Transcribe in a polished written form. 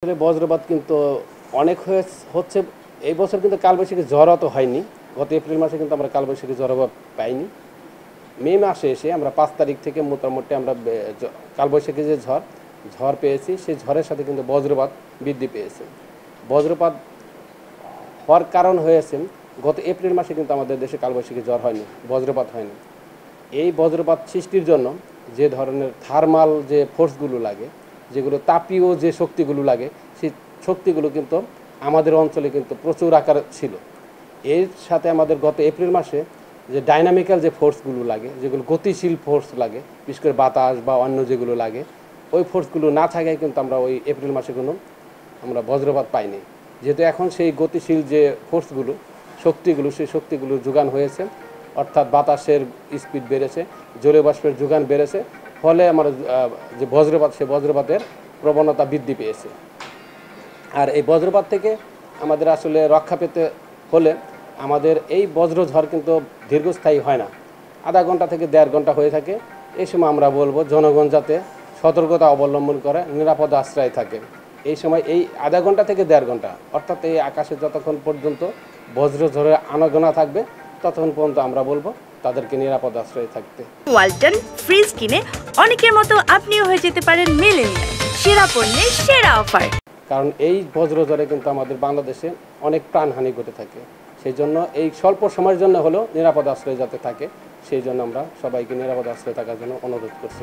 আসলে বজ্রপাত কিন্তু অনেক হচ্ছে এই বছর, কিন্তু কালবৈশাখী ঝড় অত হয়নি। গত এপ্রিল মাসে কিন্তু আমরা কালবৈশাখী ঝড় পাইনি। মে মাসে এসে আমরা ৫ তারিখ থেকে মোটামুটি আমরা কালবৈশাখী যে ঝড় পেয়েছি, সেই ঝড়ের সাথে কিন্তু বজ্রপাত বৃদ্ধি পেয়েছে। বজ্রপাত হওয়ার কারণ হয়েছে গত এপ্রিল মাসে কিন্তু আমাদের দেশে কালবৈশাখী ঝড় হয়নি, বজ্রপাত হয়নি। এই বজ্রপাত সৃষ্টির জন্য যে ধরনের থার্মাল যে ফোর্সগুলো লাগে, যেগুলো তাপীয় যে শক্তিগুলো লাগে, সেই শক্তিগুলো কিন্তু আমাদের অঞ্চলে কিন্তু প্রচুর আকার ছিল। এর সাথে আমাদের গত এপ্রিল মাসে যে ডাইনামিক্যাল যে ফোর্সগুলো লাগে, যেগুলো গতিশীল ফোর্স লাগে, বিশেষ করে বাতাস বা অন্য যেগুলো লাগে, ওই ফোর্সগুলো না থাকায় কিন্তু আমরা ওই এপ্রিল মাসে কোনো আমরা বজ্রপাত পাইনি। যেহেতু এখন সেই গতিশীল যে ফোর্সগুলো, শক্তিগুলো, সেই শক্তিগুলোর যোগান হয়েছে, অর্থাৎ বাতাসের স্পিড বেড়েছে, জলীয় বাষ্পের যোগান বেড়েছে, ফলে আমার যে বজ্রপাত, সেই বজ্রপাতের প্রবণতা বৃদ্ধি পেয়েছে। আর এই বজ্রপাত থেকে আমাদের আসলে রক্ষা পেতে হলে আমাদের এই বজ্রঝড় কিন্তু দীর্ঘস্থায়ী হয় না, আধা ঘন্টা থেকে 1.5 ঘন্টা হয়ে থাকে। এই সময় আমরা বলবো জনগণ যাতে সতর্কতা অবলম্বন করে নিরাপদ আশ্রয় থাকে। এই সময় এই আধা ঘন্টা থেকে 1.5 ঘন্টা, অর্থাৎ এই আকাশে যতক্ষণ পর্যন্ত বজ্রঝড়ের আনাগোনা থাকবে, ততক্ষণ পর্যন্ত আমরা বলবো তাদেরকে নিরাপদ আশ্রয়ে থাকতে। ওয়ালটন ফ্রিজ কিনে অনেকের মতো আপনিও হয়ে যেতে পারেন মিলেনিয়াল সেরা পণ্যের সেরা অফার। কারণ এই বজ্রঝড়ে কিন্তু আমাদের বাংলাদেশে অনেক প্রাণহানি ঘটে থাকে। সেই জন্য এই স্বল্প সময়ের জন্য হলেও নিরাপদ আশ্রয় যাতে থাকে, সেই জন্য আমরা সবাইকে নিরাপদ আশ্রয় থাকার জন্য অনুরোধ করছি।